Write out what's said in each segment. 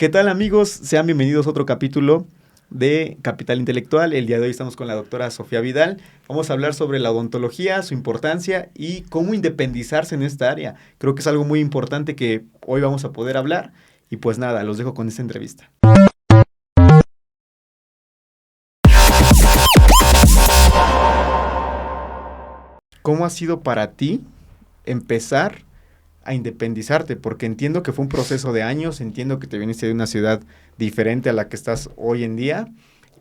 ¿Qué tal, amigos? Sean bienvenidos a otro capítulo de Capital Intelectual. El día de hoy estamos con la doctora Sofía Vidal. Vamos a hablar sobre la odontología, su importancia y cómo independizarse en esta área. Creo que es algo muy importante que hoy vamos a poder hablar. Y pues nada, los dejo con esta entrevista. ¿Cómo ha sido para ti empezar a independizarte? Porque entiendo que fue un proceso de años, entiendo que te viniste de una ciudad diferente a la que estás hoy en día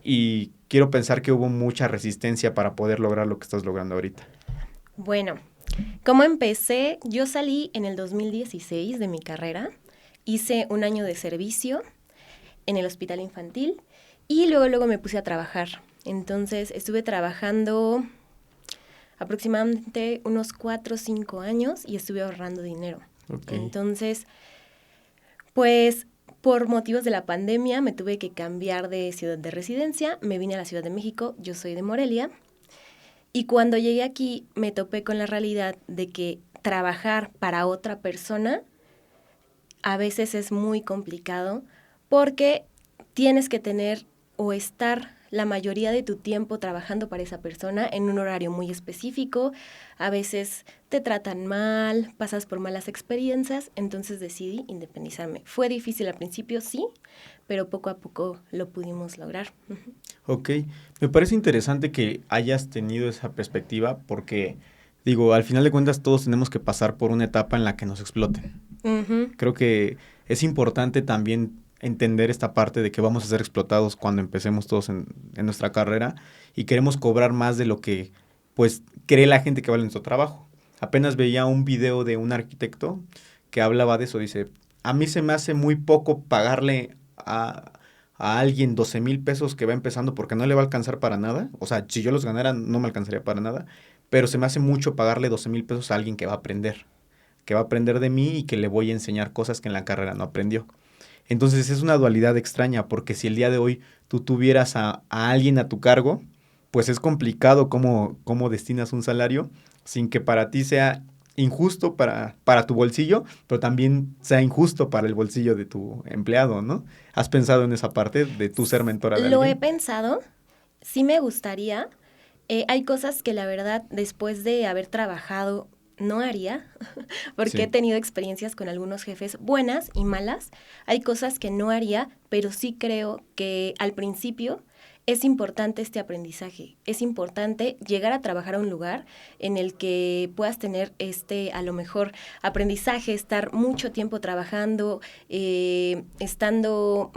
y quiero pensar que hubo mucha resistencia para poder lograr lo que estás logrando ahorita. Bueno, ¿cómo empecé? Yo salí en el 2016 de mi carrera, hice un año de servicio en el hospital infantil y luego me puse a trabajar. Entonces estuve trabajando aproximadamente unos 4 o 5 años y estuve ahorrando dinero. Okay. Entonces, pues por motivos de la pandemia me tuve que cambiar de ciudad de residencia, me vine a la Ciudad de México, yo soy de Morelia, y cuando llegué aquí me topé con la realidad de que trabajar para otra persona a veces es muy complicado porque tienes que tener o estar la mayoría de tu tiempo trabajando para esa persona en un horario muy específico. A veces te tratan mal, pasas por malas experiencias, entonces decidí independizarme. Fue difícil al principio, sí, pero poco a poco lo pudimos lograr. Ok, me parece interesante que hayas tenido esa perspectiva porque, digo, al final de cuentas todos tenemos que pasar por una etapa en la que nos exploten. Creo que es importante también entender esta parte de que vamos a ser explotados cuando empecemos todos en nuestra carrera y queremos cobrar más de lo que, pues, cree la gente que vale nuestro trabajo. Apenas veía un video de un arquitecto que hablaba de eso. Dice, a mí se me hace muy poco pagarle a alguien 12,000 pesos que va empezando porque no le va a alcanzar para nada. O sea, si yo los ganara no me alcanzaría para nada. Pero se me hace mucho pagarle 12,000 pesos a alguien que va a aprender de mí y que le voy a enseñar cosas que en la carrera no aprendió. Entonces es una dualidad extraña porque si el día de hoy tú tuvieras a alguien a tu cargo, pues es complicado cómo destinas un salario sin que para ti sea injusto para tu bolsillo, pero también sea injusto para el bolsillo de tu empleado, ¿no? ¿Has pensado en esa parte de tú ser mentora de Lo he alguien? pensado, sí me gustaría. Hay cosas que la verdad después de haber trabajado no haría, porque he Sí, tenido experiencias con algunos jefes buenas y malas. Hay cosas que no haría, pero sí creo que al principio es importante este aprendizaje. Es importante llegar a trabajar a un lugar en el que puedas tener a lo mejor, aprendizaje, estar mucho tiempo trabajando, estando,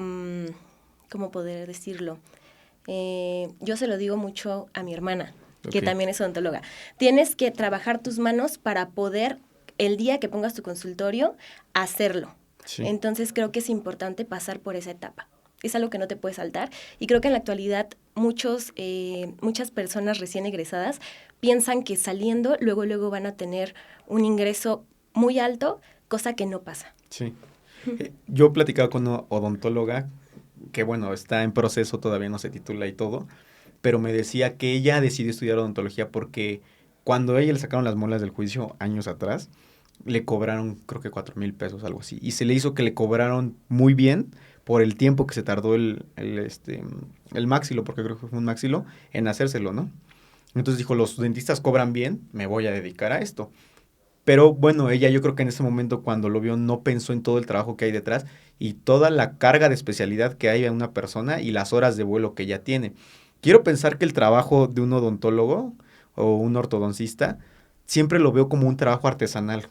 ¿cómo poder decirlo? Yo se lo digo mucho a mi hermana, que ok, también es odontóloga. Tienes que trabajar tus manos para poder, el día que pongas tu consultorio, hacerlo. sí. Entonces creo que es importante pasar por esa etapa. Es algo que no te puedes saltar. Y creo que en la actualidad muchas personas recién egresadas piensan que saliendo luego van a tener un ingreso muy alto, cosa que no pasa. Sí. Yo he platicado con una odontóloga que, bueno, está en proceso, todavía no se titula y todo, pero me decía que ella decidió estudiar odontología porque cuando a ella le sacaron las muelas del juicio años atrás, le cobraron creo que 4,000 pesos, algo así. Y se le hizo que le cobraron muy bien por el tiempo que se tardó el máxilo, porque creo que fue un máxilo, en hacérselo, ¿no? Entonces dijo, los dentistas cobran bien, me voy a dedicar a esto. Pero bueno, ella yo creo que en ese momento cuando lo vio no pensó en todo el trabajo que hay detrás y toda la carga de especialidad que hay en una persona y las horas de vuelo que ella tiene. Quiero pensar que el trabajo de un odontólogo o un ortodoncista siempre lo veo como un trabajo artesanal.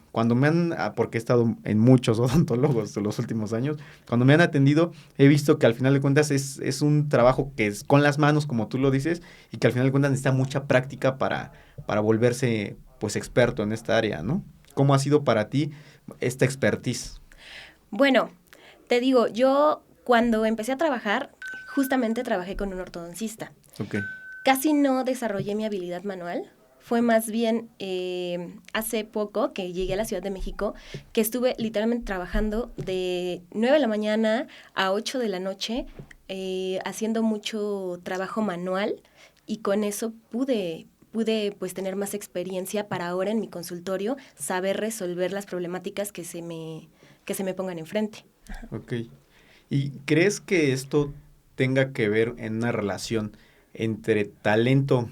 Porque he estado en muchos odontólogos en los últimos años, cuando me han atendido he visto que al final de cuentas es un trabajo que es con las manos, como tú lo dices, y que al final de cuentas necesita mucha práctica para volverse pues experto en esta área, ¿no? ¿Cómo ha sido para ti esta expertise? Bueno, te digo, yo cuando empecé a trabajar, justamente trabajé con un ortodoncista. Ok, Casi no desarrollé mi habilidad manual. Fue más bien hace poco que llegué a la Ciudad de México, que estuve literalmente trabajando de 9 de la mañana a 8 de la noche, haciendo mucho trabajo manual y con eso pude pues tener más experiencia para ahora en mi consultorio saber resolver las problemáticas que se me pongan enfrente. ok. ¿Y crees que esto tenga que ver en una relación entre talento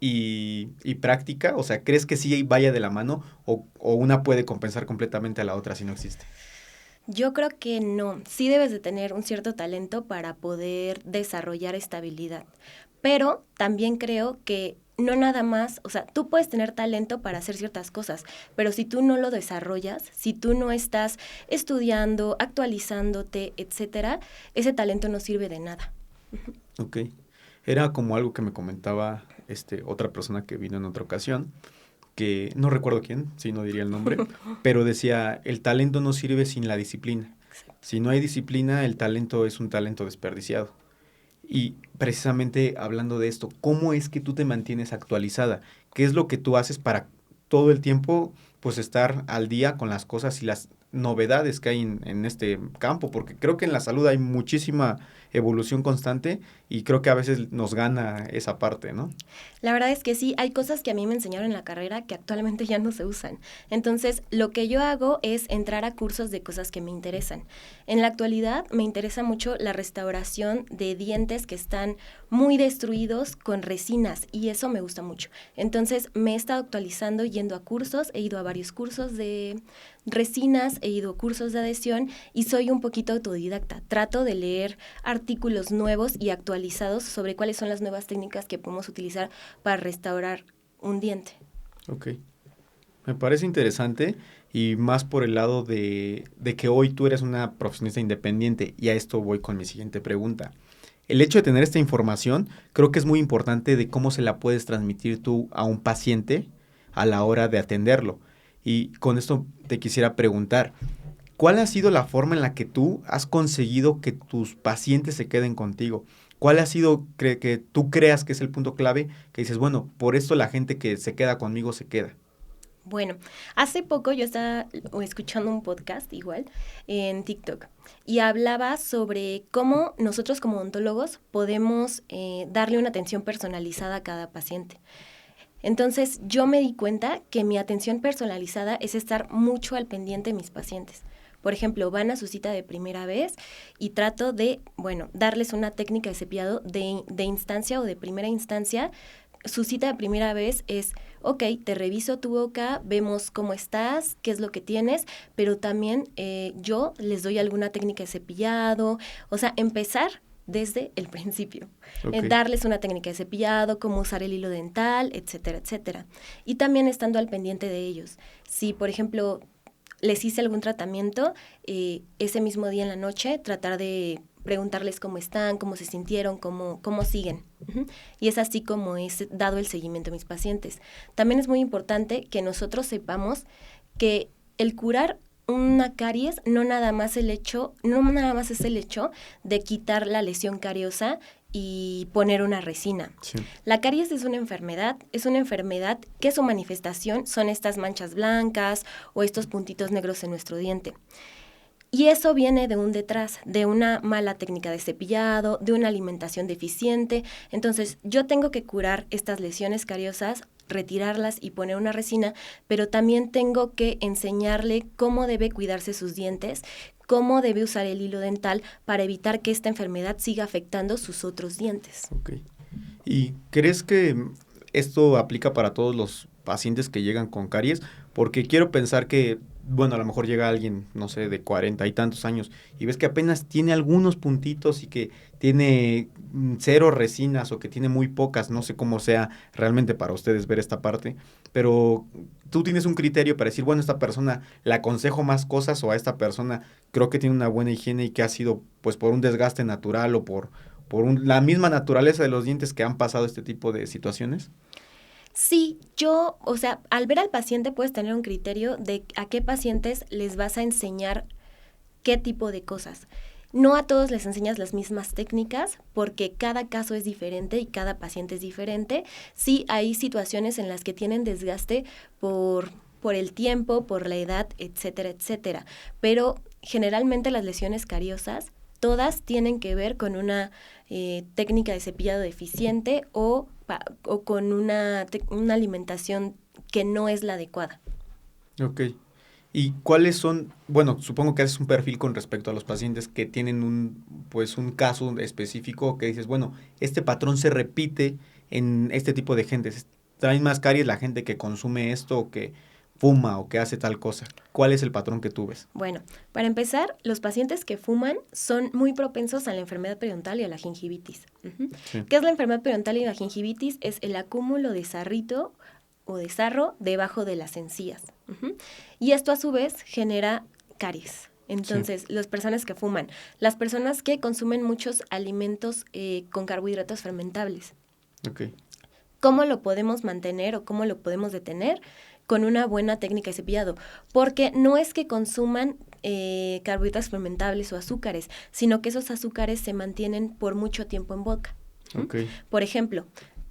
y práctica? O sea, ¿crees que sí vaya de la mano o una puede compensar completamente a la otra si no existe? Yo creo que no. Sí debes de tener un cierto talento para poder desarrollar esta habilidad. Pero también creo que no nada más, o sea, tú puedes tener talento para hacer ciertas cosas, pero si tú no lo desarrollas, si tú no estás estudiando, actualizándote, etcétera, ese talento no sirve de nada. Ok. Era como algo que me comentaba otra persona que vino en otra ocasión, que no recuerdo quién, si no diría el nombre, pero decía, el talento no sirve sin la disciplina. Si no hay disciplina, el talento es un talento desperdiciado. Y precisamente hablando de esto, ¿cómo es que tú te mantienes actualizada? ¿Qué es lo que tú haces para todo el tiempo pues estar al día con las cosas y las novedades que hay en este campo? Porque creo que en la salud hay muchísima evolución constante y creo que a veces nos gana esa parte, ¿no? La verdad es que sí, hay cosas que a mí me enseñaron en la carrera que actualmente ya no se usan. Entonces, lo que yo hago es entrar a cursos de cosas que me interesan. En la actualidad me interesa mucho la restauración de dientes que están muy destruidos con resinas y eso me gusta mucho. Entonces, me he estado actualizando yendo a cursos, he ido a varios cursos de resinas, he ido a cursos de adhesión y soy un poquito autodidacta. Trato de leer artículos nuevos y actualizados sobre cuáles son las nuevas técnicas que podemos utilizar para restaurar un diente. Ok. Me parece interesante y más por el lado de que hoy tú eres una profesionista independiente y a esto voy con mi siguiente pregunta. El hecho de tener esta información creo que es muy importante de cómo se la puedes transmitir tú a un paciente a la hora de atenderlo. Y con esto te quisiera preguntar, ¿cuál ha sido la forma en la que tú has conseguido que tus pacientes se queden contigo? ¿Cuál ha sido que tú creas que es el punto clave que dices, bueno, por esto la gente que se queda conmigo se queda? Bueno, hace poco yo estaba escuchando un podcast igual en TikTok y hablaba sobre cómo nosotros como odontólogos podemos darle una atención personalizada a cada paciente. Entonces yo me di cuenta que mi atención personalizada es estar mucho al pendiente de mis pacientes. Por ejemplo, van a su cita de primera vez y trato de, bueno, darles una técnica de cepillado de instancia o de primera instancia. Su cita de primera vez es, ok, te reviso tu boca, vemos cómo estás, qué es lo que tienes, pero también yo les doy alguna técnica de cepillado, o sea, empezar desde el principio. Ok. Darles una técnica de cepillado, cómo usar el hilo dental, etcétera, etcétera. Y también estando al pendiente de ellos. Si, por ejemplo, les hice algún tratamiento, ese mismo día en la noche, tratar de preguntarles cómo están, cómo se sintieron, cómo siguen. Uh-huh. Y es así como es dado el seguimiento a mis pacientes. También es muy importante que nosotros sepamos que el curar una caries no nada más es el hecho de quitar la lesión cariosa y poner una resina. Sí. La caries es una enfermedad que su manifestación son estas manchas blancas o estos puntitos negros en nuestro diente. Y eso viene de un detrás, de una mala técnica de cepillado, de una alimentación deficiente. Entonces, yo tengo que curar estas lesiones cariosas, retirarlas y poner una resina, pero también tengo que enseñarle cómo debe cuidarse sus dientes, cómo debe usar el hilo dental para evitar que esta enfermedad siga afectando sus otros dientes. Ok. ¿Y crees que esto aplica para todos los pacientes que llegan con caries? Porque quiero pensar que, bueno, a lo mejor llega alguien, no sé, de 40 y tantos años y ves que apenas tiene algunos puntitos y que tiene cero resinas o que tiene muy pocas, no sé cómo sea realmente para ustedes ver esta parte, pero tú tienes un criterio para decir, bueno, a esta persona le aconsejo más cosas o a esta persona creo que tiene una buena higiene y que ha sido pues por un desgaste natural o por la misma naturaleza de los dientes que han pasado este tipo de situaciones. Sí, o sea, al ver al paciente puedes tener un criterio de a qué pacientes les vas a enseñar qué tipo de cosas. No a todos les enseñas las mismas técnicas porque cada caso es diferente y cada paciente es diferente. Sí, hay situaciones en las que tienen desgaste por el tiempo, por la edad, etcétera, etcétera. Pero generalmente las lesiones cariosas todas tienen que ver con una técnica de cepillado deficiente o con una alimentación que no es la adecuada. Ok. ¿Y cuáles son, bueno, supongo que haces un perfil con respecto a los pacientes que tienen pues un caso específico que dices, bueno, este patrón se repite en este tipo de gente. Traen más caries la gente que consume esto o que fuma o que hace tal cosa. ¿Cuál es el patrón que tú ves? Bueno, para empezar, los pacientes que fuman son muy propensos a la enfermedad periodontal y a la gingivitis. Sí. ¿Qué es la enfermedad periodontal y la gingivitis? Es el acúmulo de sarrito o de sarro debajo de las encías. Y esto a su vez genera caries. Entonces, las personas que fuman, las personas que consumen muchos alimentos con carbohidratos fermentables. Okay. ¿Cómo lo podemos mantener o cómo lo podemos detener? Con una buena técnica de cepillado. Porque no es que consuman carbohidratos fermentables o azúcares, sino que esos azúcares se mantienen por mucho tiempo en boca. Okay. Por ejemplo,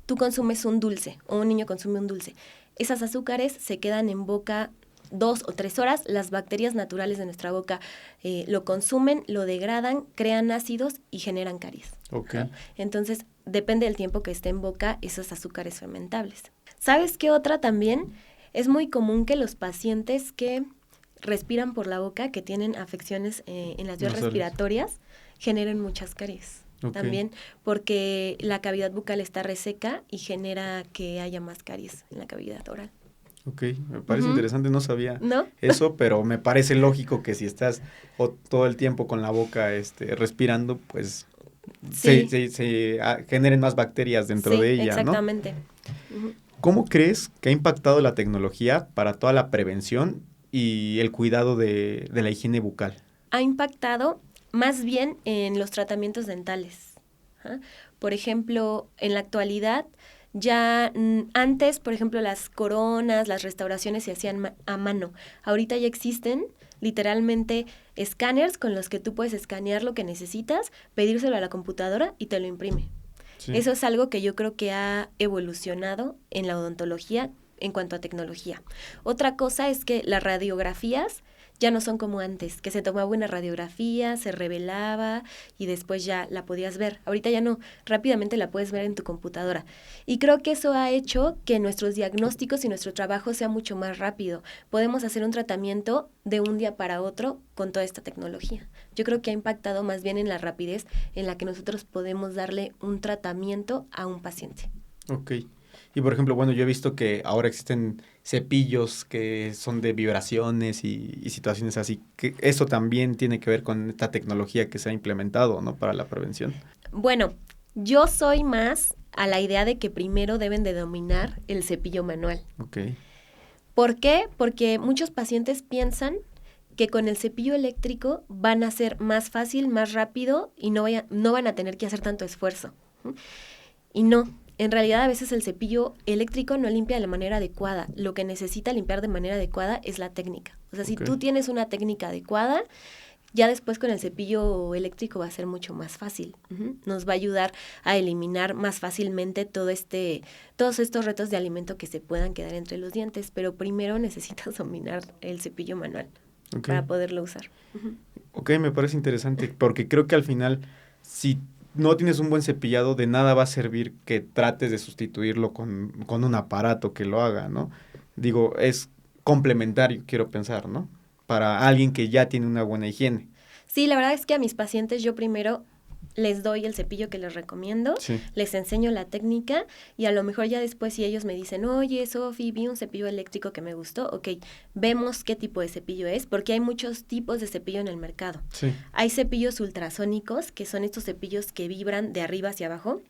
tú consumes un dulce o un niño consume un dulce. Esos azúcares se quedan en boca 2 o 3 horas. Las bacterias naturales de nuestra boca lo consumen, lo degradan, crean ácidos y generan caries. Okay. Entonces, depende del tiempo que esté en boca esos azúcares fermentables. ¿Sabes qué otra también? Es muy común que los pacientes que respiran por la boca, que tienen afecciones en las vías respiratorias, generen muchas caries. Okay. También porque la cavidad bucal está reseca y genera que haya más caries en la cavidad oral. Ok, me parece interesante, no sabía ¿No? eso, pero me parece lógico que si estás todo el tiempo con la boca respirando, pues sí. se generen más bacterias dentro de ella, exactamente. ¿no? ¿Cómo crees que ha impactado la tecnología para toda la prevención y el cuidado de la higiene bucal? Ha impactado más bien en los tratamientos dentales. Por ejemplo, en la actualidad, ya antes, por ejemplo, las coronas, las restauraciones se hacían a mano. Ahorita ya existen literalmente escáneres con los que tú puedes escanear lo que necesitas, pedírselo a la computadora y te lo imprime. Sí. Eso es algo que yo creo que ha evolucionado en la odontología en cuanto a tecnología. Otra cosa es que las radiografías ya no son como antes, que se tomaba una radiografía, se revelaba y después ya la podías ver. Ahorita ya no, rápidamente la puedes ver en tu computadora. Y creo que eso ha hecho que nuestros diagnósticos y nuestro trabajo sea mucho más rápido. Podemos hacer un tratamiento de un día para otro con toda esta tecnología. Yo creo que ha impactado más bien en la rapidez en la que nosotros podemos darle un tratamiento a un paciente. Ok. Y por ejemplo, bueno, yo he visto que ahora existen cepillos que son de vibraciones y situaciones así, que eso también tiene que ver con esta tecnología que se ha implementado, ¿no? Para la prevención. Bueno, yo soy más a la idea de que primero deben de dominar el cepillo manual. Ok. ¿Por qué? Porque muchos pacientes piensan que con el cepillo eléctrico van a ser más fácil, más rápido y no van a tener que hacer tanto esfuerzo. Y no. En realidad, a veces el cepillo eléctrico no limpia de la manera adecuada. Lo que necesita limpiar de manera adecuada es la técnica. O sea, si tú tienes una técnica adecuada, ya después con el cepillo eléctrico va a ser mucho más fácil. Nos va a ayudar a eliminar más fácilmente todos estos retos de alimento que se puedan quedar entre los dientes. Pero primero necesitas dominar el cepillo manual para poderlo usar. Ok, me parece interesante porque creo que al final, si no tienes un buen cepillado, de nada va a servir que trates de sustituirlo con un aparato que lo haga, ¿no? Digo, es complementario, quiero pensar, ¿no? Para alguien que ya tiene una buena higiene. Sí, la verdad es que a mis pacientes yo primero les doy el cepillo que les recomiendo, les enseño la técnica y a lo mejor ya después si ellos me dicen, oye, Sofi, vi un cepillo eléctrico que me gustó, ok, vemos qué tipo de cepillo es, porque hay muchos tipos de cepillo en el mercado. Sí. Hay cepillos ultrasónicos, que son estos cepillos que vibran de arriba hacia abajo.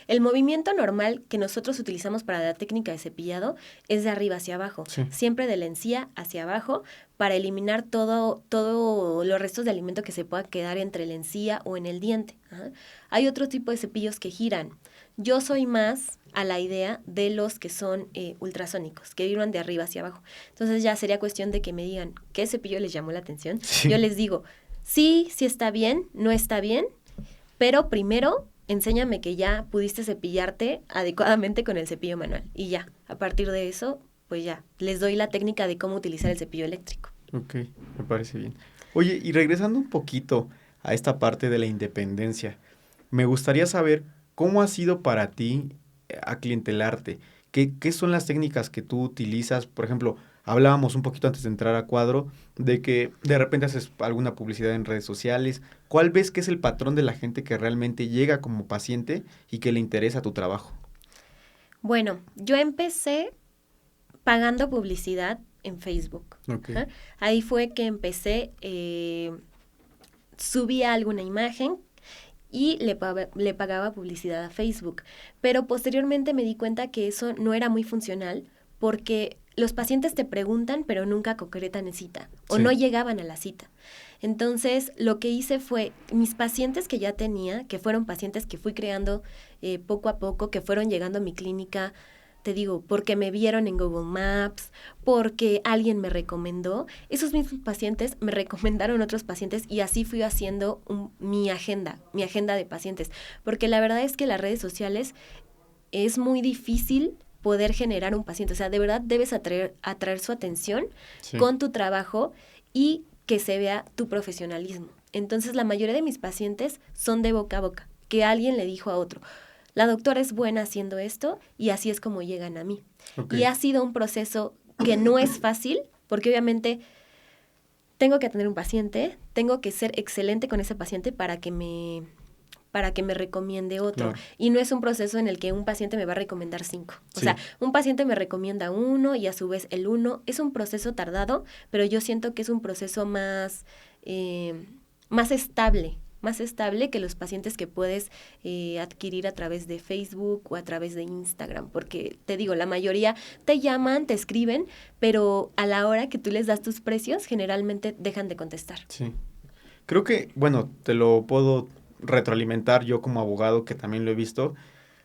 El movimiento normal que nosotros utilizamos para la técnica de cepillado es de arriba hacia abajo, siempre de la encía hacia abajo, para eliminar todo los restos de alimento que se pueda quedar entre la encía o en el diente. Hay otro tipo de cepillos que giran. Yo soy más a la idea de los que son ultrasónicos, que vibran de arriba hacia abajo. Entonces ya sería cuestión de que me digan qué cepillo les llamó la atención. Sí. Yo les digo, sí está bien, no está bien, pero primero enséñame que ya pudiste cepillarte adecuadamente con el cepillo manual. Y ya, a partir de eso, pues ya, les doy la técnica de cómo utilizar el cepillo eléctrico. Ok, me parece bien. Oye, y regresando un poquito a esta parte de la independencia, me gustaría saber cómo ha sido para ti aclientelarte. ¿Qué son las técnicas que tú utilizas? Por ejemplo, hablábamos un poquito antes de entrar a cuadro, de que de repente haces alguna publicidad en redes sociales. ¿Cuál ves que es el patrón de la gente que realmente llega como paciente y que le interesa tu trabajo? Bueno, yo empecé pagando publicidad en Facebook. Ok. Ajá. Ahí fue que empecé, subía alguna imagen y le pagaba publicidad a Facebook. Pero posteriormente me di cuenta que eso no era muy funcional porque los pacientes te preguntan, pero nunca concretan en cita o no Sí. llegaban a la cita. Entonces, lo que hice fue, mis pacientes que ya tenía, que fueron pacientes que fui creando poco a poco, que fueron llegando a mi clínica, te digo, porque me vieron en Google Maps, porque alguien me recomendó, esos mismos pacientes me recomendaron otros pacientes y así fui haciendo mi agenda de pacientes. Porque la verdad es que las redes sociales es muy difícil poder generar un paciente. O sea, de verdad debes atraer su atención Sí. con tu trabajo y que se vea tu profesionalismo. Entonces, la mayoría de mis pacientes son de boca a boca, que alguien le dijo a otro, la doctora es buena haciendo esto y así es como llegan a mí. Ok. Y ha sido un proceso que no es fácil, porque obviamente tengo que atender un paciente, tengo que ser excelente con ese paciente para que me recomiende otro. Claro. Y no es un proceso en el que un paciente me va a recomendar 5. O Sí. sea, un paciente me recomienda 1 y a su vez el 1. Es un proceso tardado, pero yo siento que es un proceso más estable que los pacientes que puedes adquirir a través de Facebook o a través de Instagram. Porque te digo, la mayoría te llaman, te escriben, pero a la hora que tú les das tus precios, generalmente dejan de contestar. Sí. Creo que, bueno, te lo puedo retroalimentar yo como abogado, que también lo he visto.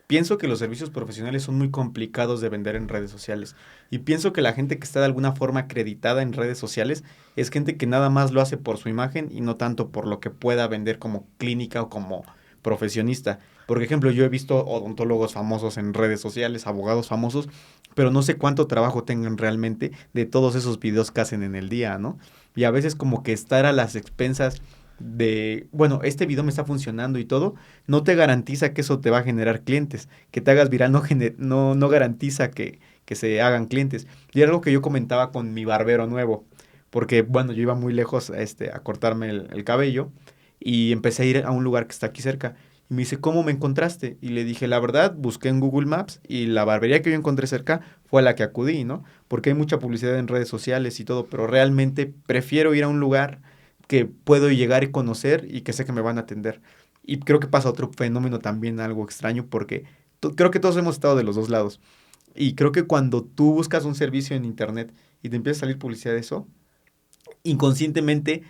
Pienso que los servicios profesionales son muy complicados de vender en redes sociales. Y pienso que la gente que está de alguna forma acreditada en redes sociales es gente que nada más lo hace por su imagen y no tanto por lo que pueda vender como clínica o como profesionista. Por ejemplo, yo he visto odontólogos famosos en redes sociales, abogados famosos, pero no sé cuánto trabajo tengan realmente de todos esos videos que hacen en el día, ¿no? Y a veces como que estar a las expensas de, bueno, este video me está funcionando y todo, no te garantiza que eso te va a generar clientes. Que te hagas viral no garantiza que se hagan clientes. Y era algo que yo comentaba con mi barbero nuevo, porque, bueno, yo iba muy lejos a cortarme el cabello y empecé a ir a un lugar que está aquí cerca. Y me dice, ¿cómo me encontraste? Y le dije, la verdad, busqué en Google Maps y la barbería que yo encontré cerca fue a la que acudí, ¿no? Porque hay mucha publicidad en redes sociales y todo, pero realmente prefiero ir a un lugar que puedo llegar y conocer y que sé que me van a atender. Y creo que pasa otro fenómeno también algo extraño porque creo que todos hemos estado de los dos lados. Y creo que cuando tú buscas un servicio en internet y te empieza a salir publicidad de eso, inconscientemente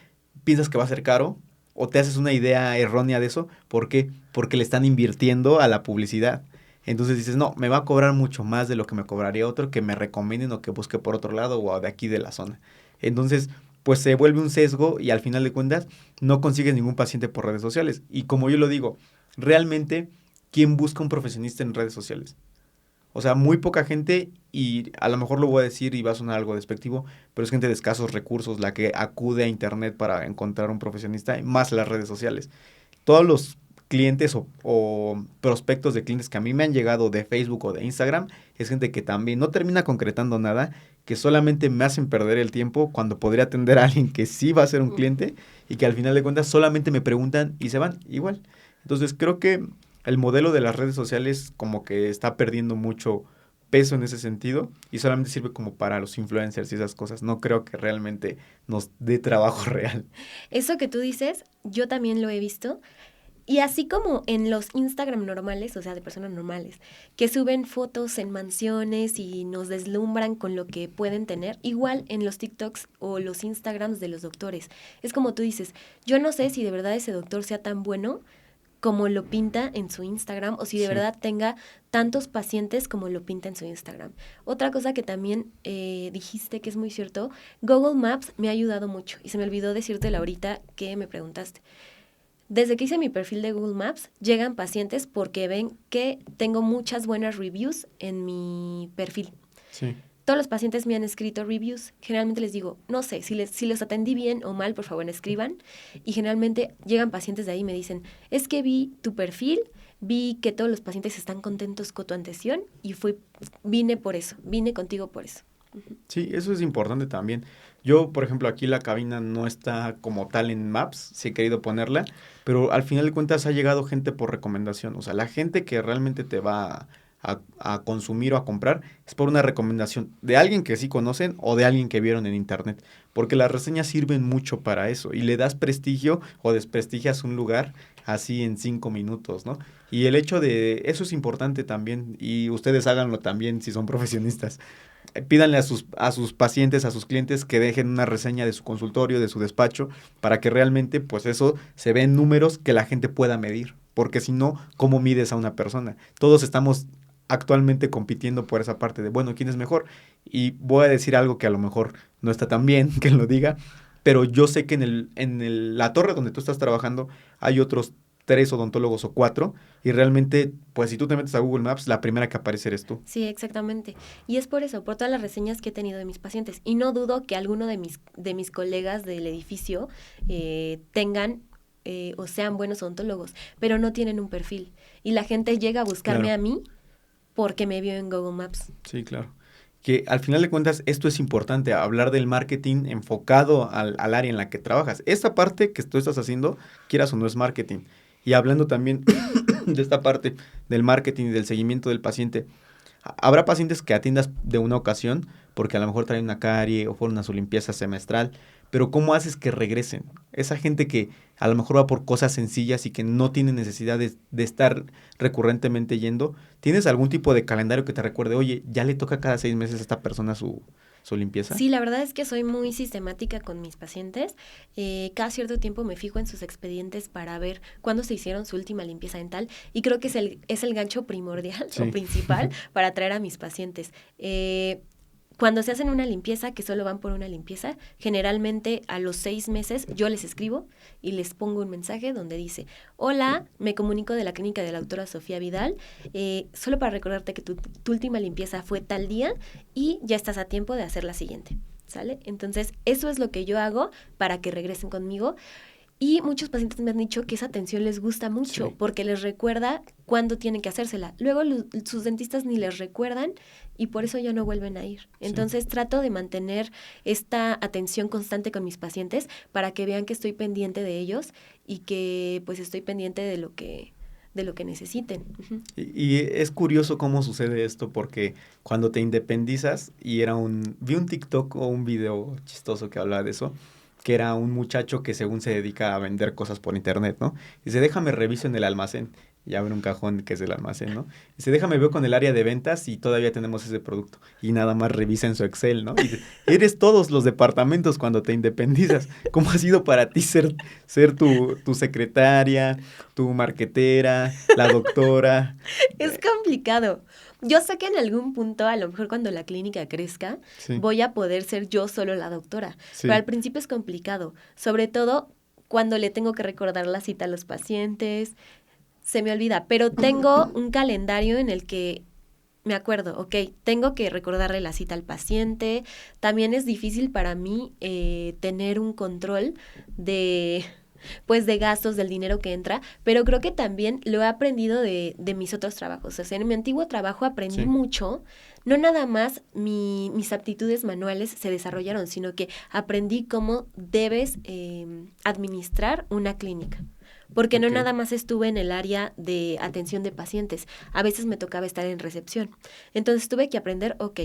piensas que va a ser caro o te haces una idea errónea de eso. ¿Por qué? Porque le están invirtiendo a la publicidad. Entonces dices, no, me va a cobrar mucho más de lo que me cobraría otro que me recomienden o que busque por otro lado o de aquí de la zona. Entonces, pues se vuelve un sesgo y al final de cuentas no consigues ningún paciente por redes sociales. Y como yo lo digo, realmente, ¿quién busca un profesionista en redes sociales? O sea, muy poca gente, y a lo mejor lo voy a decir y va a sonar algo despectivo, pero es gente de escasos recursos la que acude a internet para encontrar un profesionista, más las redes sociales. Todos los clientes o prospectos de clientes que a mí me han llegado de Facebook o de Instagram, es gente que también no termina concretando nada, que solamente me hacen perder el tiempo cuando podría atender a alguien que sí va a ser un cliente y que al final de cuentas solamente me preguntan y se van igual. Entonces creo que el modelo de las redes sociales como que está perdiendo mucho peso en ese sentido y solamente sirve como para los influencers y esas cosas. No creo que realmente nos dé trabajo real. Eso que tú dices, yo también lo he visto. Y así como en los Instagram normales, o sea, de personas normales, que suben fotos en mansiones y nos deslumbran con lo que pueden tener, igual en los TikToks o los Instagrams de los doctores. Es como tú dices, yo no sé si de verdad ese doctor sea tan bueno como lo pinta en su Instagram o si de Sí. verdad tenga tantos pacientes como lo pinta en su Instagram. Otra cosa que también dijiste que es muy cierto, Google Maps me ha ayudado mucho y se me olvidó decírtelo ahorita que me preguntaste. Desde que hice mi perfil de Google Maps, llegan pacientes porque ven que tengo muchas buenas reviews en mi perfil. Sí. Todos los pacientes me han escrito reviews. Generalmente les digo, no sé, si los atendí bien o mal, por favor escriban. Y generalmente llegan pacientes de ahí y me dicen, es que vi tu perfil, vi que todos los pacientes están contentos con tu atención y vine por eso, vine contigo por eso. Sí, eso es importante también. Yo, por ejemplo, aquí la cabina no está como tal en Maps, sí he querido ponerla, pero al final de cuentas ha llegado gente por recomendación. O sea, la gente que realmente te va a consumir o a comprar es por una recomendación de alguien que sí conocen o de alguien que vieron en internet. Porque las reseñas sirven mucho para eso y le das prestigio o desprestigias un lugar así en 5 minutos, ¿no? Y el hecho de eso es importante también y ustedes háganlo también si son profesionistas. Pídanle a sus pacientes, a sus clientes que dejen una reseña de su consultorio, de su despacho, para que realmente pues eso se ve en números que la gente pueda medir. Porque si no, ¿cómo mides a una persona? Todos estamos actualmente compitiendo por esa parte de, bueno, ¿quién es mejor? Y voy a decir algo que a lo mejor no está tan bien que lo diga, pero yo sé que la torre donde tú estás trabajando hay otros 3 odontólogos o 4, y realmente, pues si tú te metes a Google Maps, la primera que aparece eres tú. Sí, exactamente. Y es por eso, por todas las reseñas que he tenido de mis pacientes. Y no dudo que alguno de mis colegas del edificio tengan o sean buenos odontólogos, pero no tienen un perfil. Y la gente llega a buscarme Claro. a mí porque me vio en Google Maps. Sí, claro. Que al final de cuentas esto es importante, hablar del marketing enfocado al área en la que trabajas. Esta parte que tú estás haciendo, quieras o no, es marketing. Y hablando también de esta parte del marketing y del seguimiento del paciente, habrá pacientes que atiendas de una ocasión porque a lo mejor traen una carie o fueron a su limpieza semestral, pero ¿cómo haces que regresen? Esa gente que a lo mejor va por cosas sencillas y que no tiene necesidad de estar recurrentemente yendo, ¿tienes algún tipo de calendario que te recuerde, oye, ya le toca cada 6 meses a esta persona su limpieza? Sí, la verdad es que soy muy sistemática con mis pacientes. Cada cierto tiempo me fijo en sus expedientes para ver cuándo se hicieron su última limpieza dental y creo que es el gancho primordial o Sí. principal para atraer a mis pacientes. Cuando se hacen una limpieza, que solo van por una limpieza, generalmente a los 6 meses yo les escribo y les pongo un mensaje donde dice, hola, me comunico de la clínica de la doctora Sofía Vidal, solo para recordarte que tu última limpieza fue tal día y ya estás a tiempo de hacer la siguiente, ¿sale? Entonces, eso es lo que yo hago para que regresen conmigo. Y muchos pacientes me han dicho que esa atención les gusta mucho Sí. porque les recuerda cuándo tienen que hacérsela. Luego sus dentistas ni les recuerdan y por eso ya no vuelven a ir. Entonces trato de mantener esta atención constante con mis pacientes para que vean que estoy pendiente de ellos y que pues estoy pendiente de lo que necesiten. Uh-huh. Y es curioso cómo sucede esto porque cuando te independizas vi un TikTok o un video chistoso que hablaba de eso, que era un muchacho que según se dedica a vender cosas por internet, ¿no? Dice, déjame reviso en el almacén. Y abre un cajón que es el almacén, ¿no? Dice, déjame veo con el área de ventas y todavía tenemos ese producto. Y nada más revisa en su Excel, ¿no? Y dice, eres todos los departamentos cuando te independizas. ¿Cómo ha sido para ti ser tu secretaria, tu marquetera, la doctora? Es complicado. Yo sé que en algún punto, a lo mejor cuando la clínica crezca, Sí, voy a poder ser yo solo la doctora. Pero sí, al principio es complicado, sobre todo cuando le tengo que recordar la cita a los pacientes, se me olvida, pero tengo un calendario en el que me acuerdo, ok, tengo que recordarle la cita al paciente. También es difícil para mí tener un control de, pues, de gastos del dinero que entra, pero creo que también lo he aprendido de mis otros trabajos. O sea, en mi antiguo trabajo aprendí sí. mucho. No nada más mis aptitudes manuales se desarrollaron, sino que aprendí cómo debes administrar una clínica. Porque no Ok, nada más estuve en el área de atención de pacientes, a veces me tocaba estar en recepción. Entonces tuve que aprender, ok,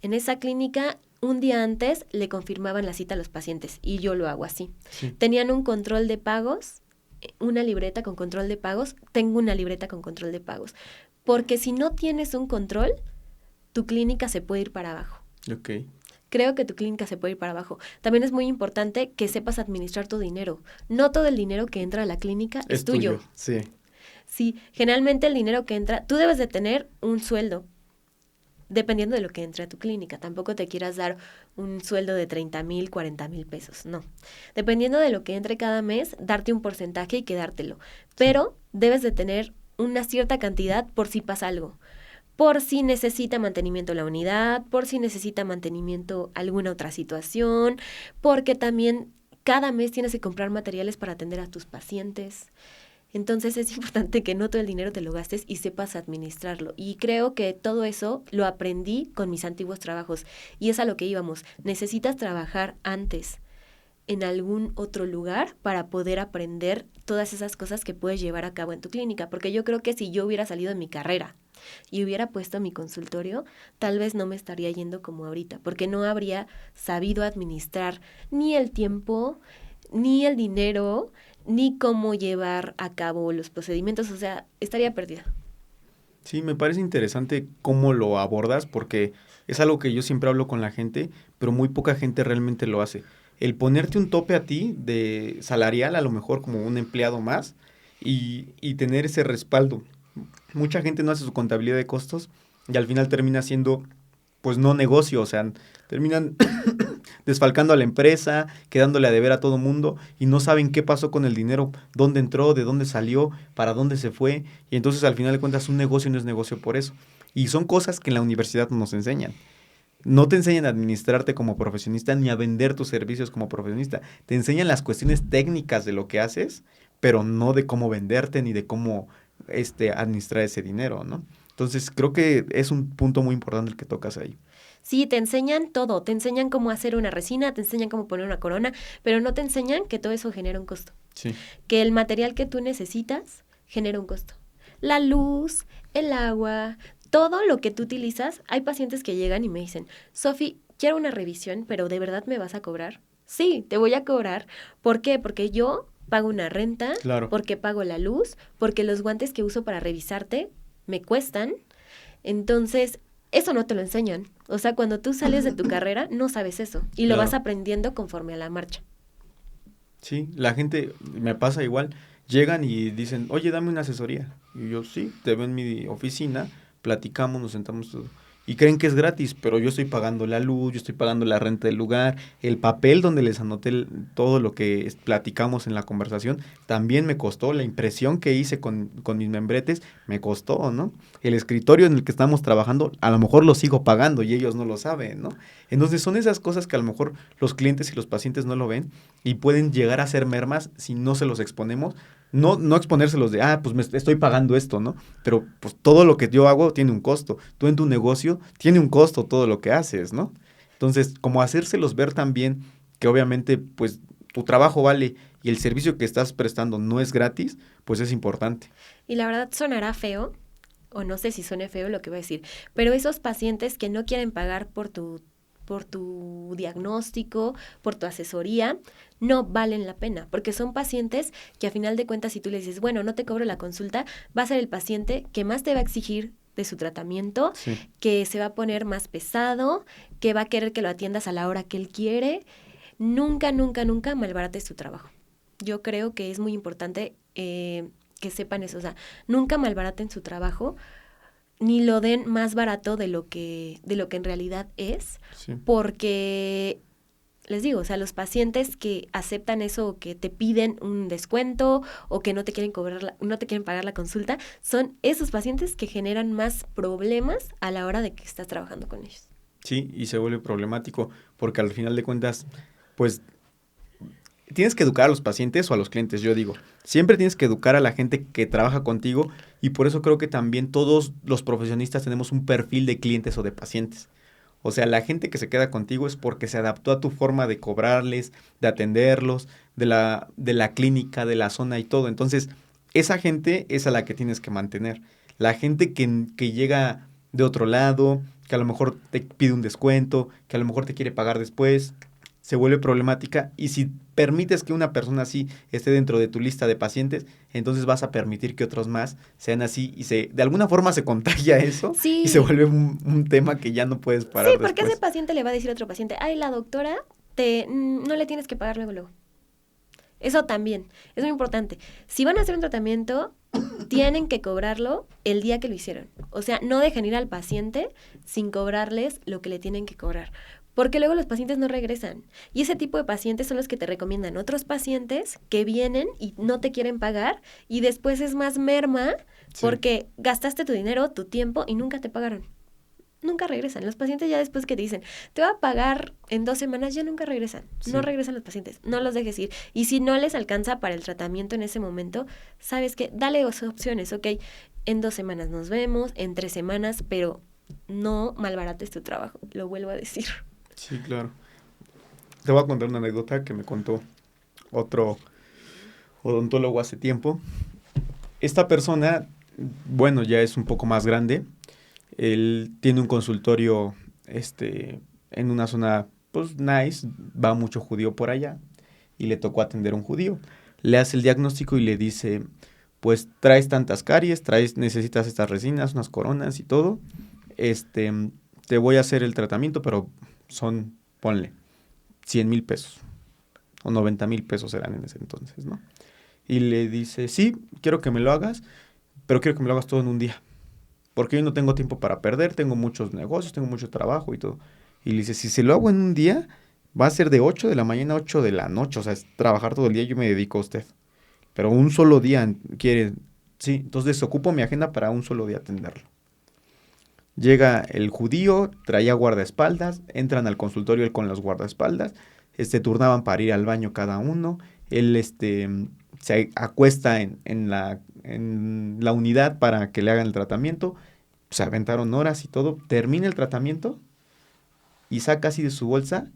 en esa clínica un día antes le confirmaban la cita a los pacientes y yo lo hago así. sí. Tenían un control de pagos, una libreta con control de pagos, tengo una libreta con control de pagos. Porque si no tienes un control, tu clínica se puede ir para abajo. Ok. Creo que tu clínica se puede ir para abajo. También es muy importante que sepas administrar tu dinero. No todo el dinero que entra a la clínica es tuyo. Sí, Sí, generalmente el dinero que entra, tú debes de tener un sueldo, dependiendo de lo que entre a tu clínica. Tampoco te quieras dar un sueldo de 30,000, 40,000 pesos, no. Dependiendo de lo que entre cada mes, darte un porcentaje y quedártelo. Pero debes de tener una cierta cantidad por si pasa algo. Por si necesita mantenimiento la unidad, por si necesita mantenimiento alguna otra situación, porque también cada mes tienes que comprar materiales para atender a tus pacientes. Entonces es importante que no todo el dinero te lo gastes y sepas administrarlo. Y creo que todo eso lo aprendí con mis antiguos trabajos. Y es a lo que íbamos. Necesitas trabajar antes en algún otro lugar para poder aprender todas esas cosas que puedes llevar a cabo en tu clínica. Porque yo creo que si yo hubiera salido de mi carrera y hubiera puesto mi consultorio, tal vez no me estaría yendo como ahorita, porque no habría sabido administrar ni el tiempo, ni el dinero, ni cómo llevar a cabo los procedimientos. O sea, estaría perdida. Sí, me parece interesante cómo lo abordas porque es algo que yo siempre hablo con la gente, pero muy poca gente realmente lo hace. El ponerte un tope a ti de salarial, a lo mejor como un empleado más, y tener ese respaldo. Mucha gente no hace su contabilidad de costos y al final termina siendo, pues no negocio, o sea, terminan desfalcando a la empresa, quedándole a deber a todo mundo y no saben qué pasó con el dinero, dónde entró, de dónde salió, para dónde se fue. Y entonces al final de cuentas un negocio no es negocio por eso. Y son cosas que en la universidad no nos enseñan. No te enseñan a administrarte como profesionista ni a vender tus servicios como profesionista. Te enseñan las cuestiones técnicas de lo que haces, pero no de cómo venderte ni de cómo administrar ese dinero, ¿no? Entonces creo que es un punto muy importante el que tocas ahí. Sí, te enseñan todo, te enseñan cómo hacer una resina, te enseñan cómo poner una corona, pero no te enseñan que todo eso genera un costo. Sí. Que el material que tú necesitas genera un costo. La luz, el agua, todo lo que tú utilizas. Hay pacientes que llegan y me dicen, Sofi, quiero una revisión, pero ¿de verdad me vas a cobrar? Sí, te voy a cobrar. ¿Por qué? Porque yo pago una renta, Claro. porque pago la luz, porque los guantes que uso para revisarte me cuestan. Entonces, eso no te lo enseñan. O sea, cuando tú sales de tu carrera, no sabes eso. Y lo vas Claro. aprendiendo conforme a la marcha. Sí, la gente me pasa igual. Llegan y dicen, oye, dame una asesoría. Y yo, sí, te veo en mi oficina, platicamos, nos sentamos todo. Y creen que es gratis, pero yo estoy pagando la luz, yo estoy pagando la renta del lugar, el papel donde les anoté todo lo que platicamos en la conversación, también me costó, la impresión que hice con mis membretes, me costó, ¿no? El escritorio en el que estamos trabajando, a lo mejor lo sigo pagando y ellos no lo saben, ¿no? Entonces son esas cosas que a lo mejor los clientes y los pacientes no lo ven y pueden llegar a ser mermas si no se los exponemos. No exponérselos de, pues me estoy pagando esto, ¿no? Pero pues todo lo que yo hago tiene un costo. Tú en tu negocio tiene un costo todo lo que haces, ¿no? Entonces, como hacérselos ver también que obviamente pues tu trabajo vale y el servicio que estás prestando no es gratis, pues es importante. Y la verdad sonará feo, o no sé si suene feo lo que voy a decir, pero esos pacientes que no quieren pagar por tu diagnóstico, por tu asesoría, no valen la pena, porque son pacientes que a final de cuentas si tú le dices, bueno, no te cobro la consulta, va a ser el paciente que más te va a exigir de su tratamiento, Sí. que se va a poner más pesado, que va a querer que lo atiendas a la hora que él quiere. Nunca, nunca, nunca malbarates tu trabajo. Yo creo que es muy importante que sepan eso, o sea, nunca malbaraten su trabajo, ni lo den más barato de lo que en realidad es, Sí. porque les digo, o sea, los pacientes que aceptan eso o que te piden un descuento o que no te quieren no te quieren pagar la consulta, son esos pacientes que generan más problemas a la hora de que estás trabajando con ellos. Sí, y se vuelve problemático porque al final de cuentas, pues tienes que educar a los pacientes o a los clientes, yo digo. Siempre tienes que educar a la gente que trabaja contigo y por eso creo que también todos los profesionistas tenemos un perfil de clientes o de pacientes. O sea, la gente que se queda contigo es porque se adaptó a tu forma de cobrarles, de atenderlos, de la clínica, de la zona y todo. Entonces, esa gente es a la que tienes que mantener. La gente que llega de otro lado, que a lo mejor te pide un descuento, que a lo mejor te quiere pagar después, se vuelve problemática y si permites que una persona así esté dentro de tu lista de pacientes, entonces vas a permitir que otros más sean así y de alguna forma se contagia eso Sí. y se vuelve un tema que ya no puedes parar Sí, porque después. ese paciente le va a decir a otro paciente, ay, la doctora, no le tienes que pagar luego. Eso también, es muy importante. Si van a hacer un tratamiento, tienen que cobrarlo el día que lo hicieron. O sea, no dejen ir al paciente sin cobrarles lo que le tienen que cobrar. Porque luego los pacientes no regresan. Y ese tipo de pacientes son los que te recomiendan otros pacientes que vienen y no te quieren pagar y después es más merma Sí. porque gastaste tu dinero, tu tiempo y nunca te pagaron. nunca regresan. Los pacientes ya después que te dicen, te voy a pagar en 2 semanas, ya nunca regresan. Sí. No regresan los pacientes, no los dejes ir. Y si no les alcanza para el tratamiento en ese momento, sabes que dale opciones, ok, en 2 semanas nos vemos, en 3 semanas, pero no malbarates tu trabajo, lo vuelvo a decir. Sí, claro. Te voy a contar una anécdota que me contó otro odontólogo hace tiempo. Esta persona, bueno, ya es un poco más grande. Él tiene un consultorio en una zona, pues, nice. Va mucho judío por allá. Y le tocó atender a un judío. Le hace el diagnóstico y le dice, pues, traes tantas caries, necesitas estas resinas, unas coronas y todo. Te voy a hacer el tratamiento, pero ponle, 100,000 pesos. O 90,000 pesos eran en ese entonces, ¿no? Y le dice, sí, quiero que me lo hagas, pero quiero que me lo hagas todo en un día. Porque yo no tengo tiempo para perder, tengo muchos negocios, tengo mucho trabajo y todo. Y le dice, si se lo hago en un día, va a ser de 8 de la mañana a 8 de la noche. O sea, es trabajar todo el día, yo me dedico a usted. Pero un solo día quiere, sí, entonces ocupo mi agenda para un solo día atenderlo. Llega el judío, traía guardaespaldas, entran al consultorio él con los guardaespaldas, turnaban para ir al baño cada uno, él se acuesta en la unidad para que le hagan el tratamiento, se aventaron horas y todo, termina el tratamiento y saca así de su bolsa,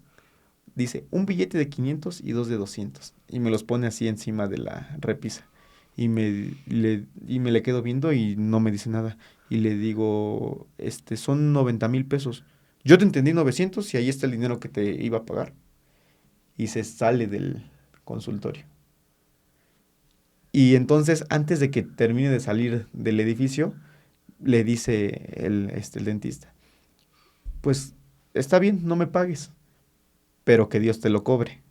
dice, un billete de 500 y 2 de 200, y me los pone así encima de la repisa, y me le quedo viendo y no me dice nada. Y le digo, son 90,000 pesos. Yo te entendí 900 y ahí está el dinero que te iba a pagar. Y se sale del consultorio. Y entonces, antes de que termine de salir del edificio, le dice el dentista, pues, está bien, no me pagues, pero que Dios te lo cobre.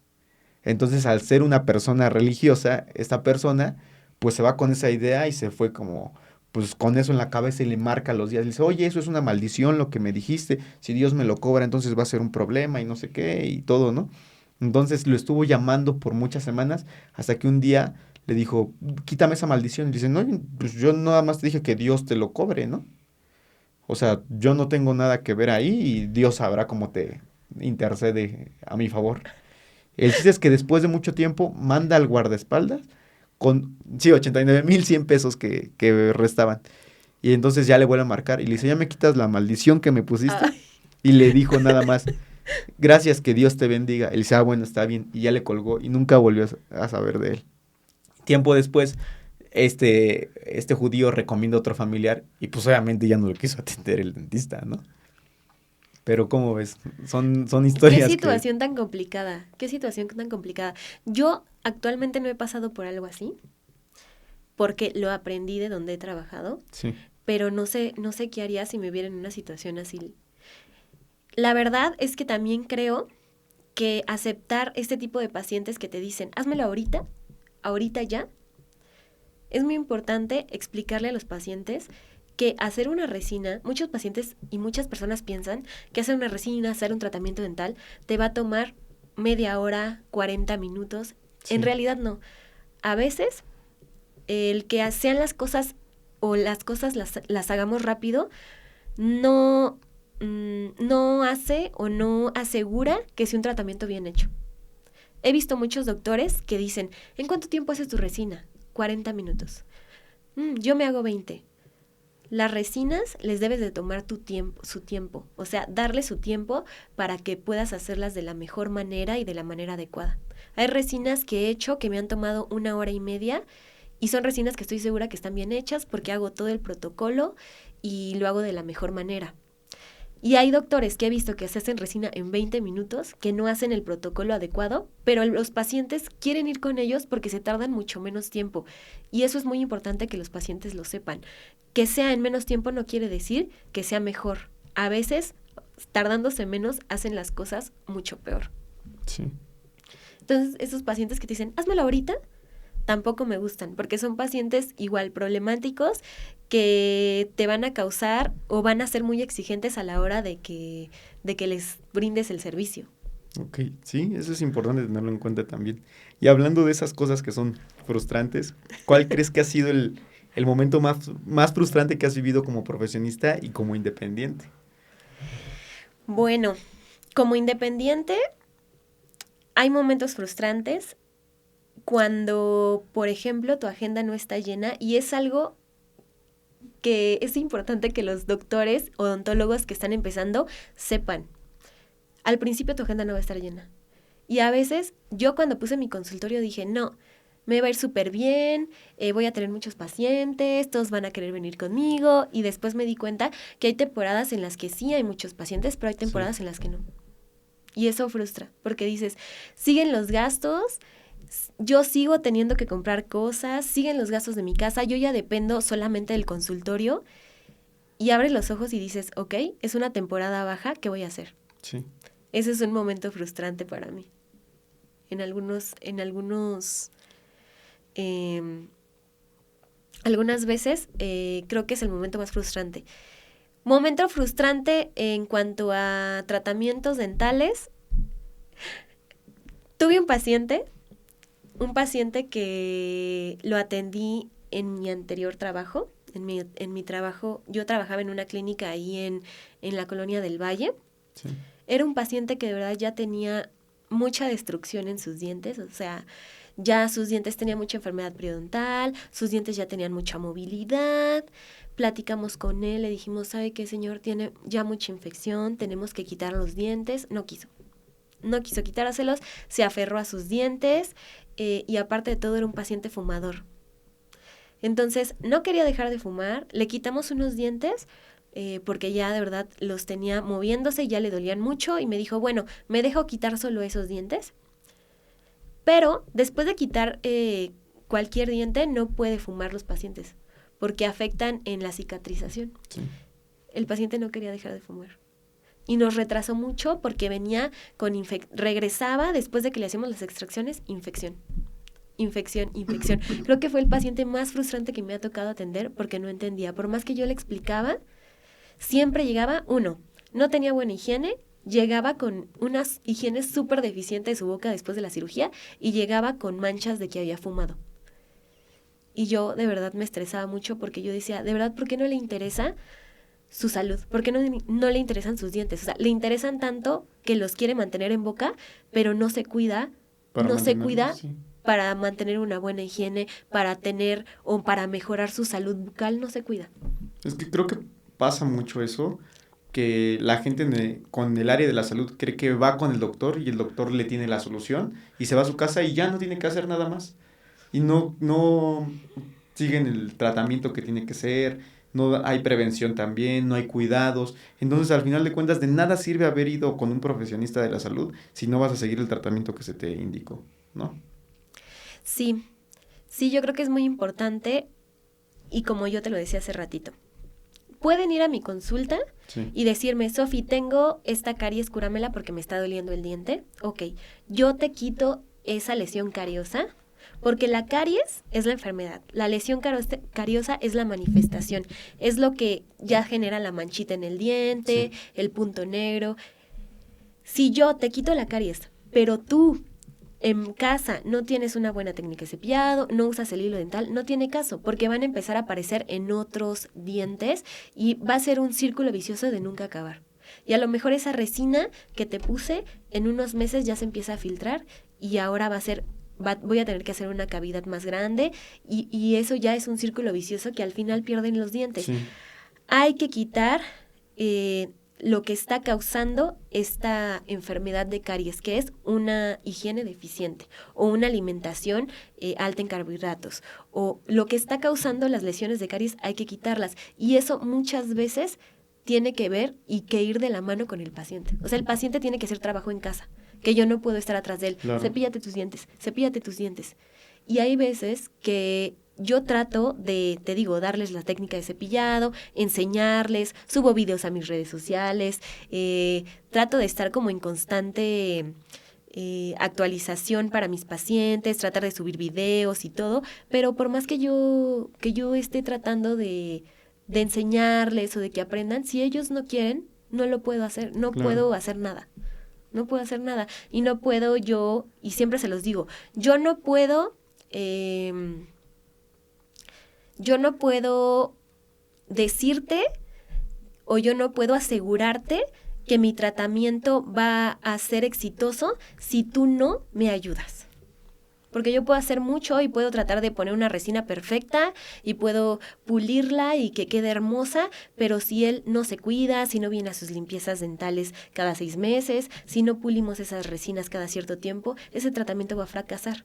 Entonces, al ser una persona religiosa, esta persona, pues se va con esa idea y se fue como, pues con eso en la cabeza y le marca los días. Le dice, oye, eso es una maldición lo que me dijiste. Si Dios me lo cobra, entonces va a ser un problema y no sé qué y todo, ¿no? Entonces lo estuvo llamando por muchas semanas hasta que un día le dijo, quítame esa maldición. Y dice, no, pues yo nada más te dije que Dios te lo cobre, ¿no? O sea, yo no tengo nada que ver ahí y Dios sabrá cómo te intercede a mi favor. El chiste es que después de mucho tiempo manda al guardaespaldas con, sí, 89,100 pesos que restaban. Y entonces ya le vuelve a marcar y le dice, ya me quitas la maldición que me pusiste. Ay. Y le dijo nada más, gracias, que Dios te bendiga. Él dice, bueno, está bien. Y ya le colgó y nunca volvió a saber de él. Tiempo después, este judío recomienda a otro familiar y pues obviamente ya no lo quiso atender el dentista, ¿no? Pero ¿cómo ves? Son historias Qué situación tan complicada, qué situación tan complicada. Yo actualmente no he pasado por algo así, porque lo aprendí de donde he trabajado, sí, pero no sé qué haría si me viera en una situación así. La verdad es que también creo que aceptar este tipo de pacientes que te dicen, házmelo ahorita ya, es muy importante explicarle a los pacientes que hacer una resina, muchos pacientes y muchas personas piensan que hacer una resina, hacer un tratamiento dental, te va a tomar media hora, 40 minutos. sí. En realidad no. A veces, el que sean las cosas o las cosas las hagamos rápido, no hace o no asegura que sea un tratamiento bien hecho. He visto muchos doctores que dicen, ¿en cuánto tiempo haces tu resina? 40 minutos. Yo me hago 20. Las resinas les debes de tomar su tiempo, o sea, darle su tiempo para que puedas hacerlas de la mejor manera y de la manera adecuada. Hay resinas que he hecho que me han tomado 1 hora y media y son resinas que estoy segura que están bien hechas porque hago todo el protocolo y lo hago de la mejor manera. Y hay doctores que he visto que se hacen resina en 20 minutos, que no hacen el protocolo adecuado, pero los pacientes quieren ir con ellos porque se tardan mucho menos tiempo. Y eso es muy importante que los pacientes lo sepan. Que sea en menos tiempo no quiere decir que sea mejor. A veces, tardándose menos, hacen las cosas mucho peor. Sí. Entonces, esos pacientes que te dicen, házmelo ahorita, tampoco me gustan, porque son pacientes igual problemáticos que te van a causar o van a ser muy exigentes a la hora de que les brindes el servicio. Ok, sí, eso es importante tenerlo en cuenta también. Y hablando de esas cosas que son frustrantes, ¿cuál crees que ha sido el momento más frustrante que has vivido como profesionista y como independiente? Bueno, como independiente hay momentos frustrantes cuando, por ejemplo, tu agenda no está llena y es algo que es importante que los doctores, odontólogos que están empezando sepan. Al principio tu agenda no va a estar llena. Y a veces yo cuando puse mi consultorio dije, no, me va a ir súper bien, voy a tener muchos pacientes, todos van a querer venir conmigo. Y después me di cuenta que hay temporadas en las que sí hay muchos pacientes, pero hay temporadas en las que no. Y eso frustra, porque dices, siguen los gastos, yo sigo teniendo que comprar cosas, siguen los gastos de mi casa, yo ya dependo solamente del consultorio. Y abres los ojos y dices, ok, es una temporada baja, ¿qué voy a hacer? Sí. Ese es un momento frustrante para mí. Algunas veces creo que es el momento más frustrante. Momento frustrante en cuanto a tratamientos dentales. Tuve un paciente que lo atendí en mi anterior trabajo. En mi trabajo, yo trabajaba en una clínica ahí en la colonia del Valle. Sí. Era un paciente que de verdad ya tenía mucha destrucción en sus dientes, o sea, ya sus dientes tenían mucha enfermedad periodontal, sus dientes ya tenían mucha movilidad. Platicamos con él, le dijimos, ¿sabe qué, señor? Tiene ya mucha infección, tenemos que quitar los dientes. No quiso quitárselos, se aferró a sus dientes y aparte de todo era un paciente fumador. Entonces no quería dejar de fumar, le quitamos unos dientes porque ya de verdad los tenía moviéndose, ya le dolían mucho y me dijo, bueno, me dejo quitar solo esos dientes, pero después de quitar cualquier diente no puede fumar los pacientes porque afectan en la cicatrización. Sí. El paciente no quería dejar de fumar. Y nos retrasó mucho porque venía con regresaba después de que le hacíamos las extracciones, infección. Creo que fue el paciente más frustrante que me ha tocado atender porque no entendía. Por más que yo le explicaba, siempre llegaba, no tenía buena higiene, llegaba con unas higienes súper deficientes de su boca después de la cirugía y llegaba con manchas de que había fumado. Y yo de verdad me estresaba mucho porque yo decía, de verdad, ¿por qué no le interesa su salud? ¿Por qué no le interesan sus dientes? O sea, le interesan tanto que los quiere mantener en boca, pero no se cuida, Sí. para mantener una buena higiene, para tener o para mejorar su salud bucal, no se cuida. Es que creo que pasa mucho eso, que la gente con el área de la salud cree que va con el doctor y el doctor le tiene la solución y se va a su casa y ya no tiene que hacer nada más. Y no siguen el tratamiento que tiene que ser, no hay prevención también, no hay cuidados. Entonces, al final de cuentas, de nada sirve haber ido con un profesionista de la salud si no vas a seguir el tratamiento que se te indicó, ¿no? Sí, yo creo que es muy importante y como yo te lo decía hace ratito, pueden ir a mi consulta y decirme, Sofi, tengo esta caries, cúramela porque me está doliendo el diente. Ok, yo te quito esa lesión cariosa. Porque la caries es la enfermedad, la lesión cariosa es la manifestación, es lo que ya genera la manchita en el diente, el punto negro. Si yo te quito la caries, pero tú en casa no tienes una buena técnica de cepillado, no usas el hilo dental, no tiene caso, porque van a empezar a aparecer en otros dientes y va a ser un círculo vicioso de nunca acabar. Y a lo mejor esa resina que te puse en unos meses ya se empieza a filtrar y ahora voy a tener que hacer una cavidad más grande y eso ya es un círculo vicioso que al final pierden los dientes. Sí. Hay que quitar lo que está causando esta enfermedad de caries, que es una higiene deficiente o una alimentación alta en carbohidratos. O lo que está causando las lesiones de caries hay que quitarlas. Y eso muchas veces tiene que ver y que ir de la mano con el paciente. O sea, el paciente tiene que hacer trabajo en casa, que yo no puedo estar atrás de él. Claro. Cepíllate tus dientes. Y hay veces que yo trato de, te digo, darles la técnica de cepillado, enseñarles, subo videos a mis redes sociales, trato de estar como en constante actualización para mis pacientes, tratar de subir videos y todo, pero por más que yo esté tratando de enseñarles o de que aprendan, si ellos no quieren, no lo puedo hacer, no claro. puedo hacer nada. No puedo hacer nada. Y no puedo yo, y siempre se los digo, yo no puedo decirte o yo no puedo asegurarte que mi tratamiento va a ser exitoso si tú no me ayudas. Porque yo puedo hacer mucho y puedo tratar de poner una resina perfecta y puedo pulirla y que quede hermosa, pero si él no se cuida, si no viene a sus limpiezas dentales cada 6 meses, si no pulimos esas resinas cada cierto tiempo, ese tratamiento va a fracasar.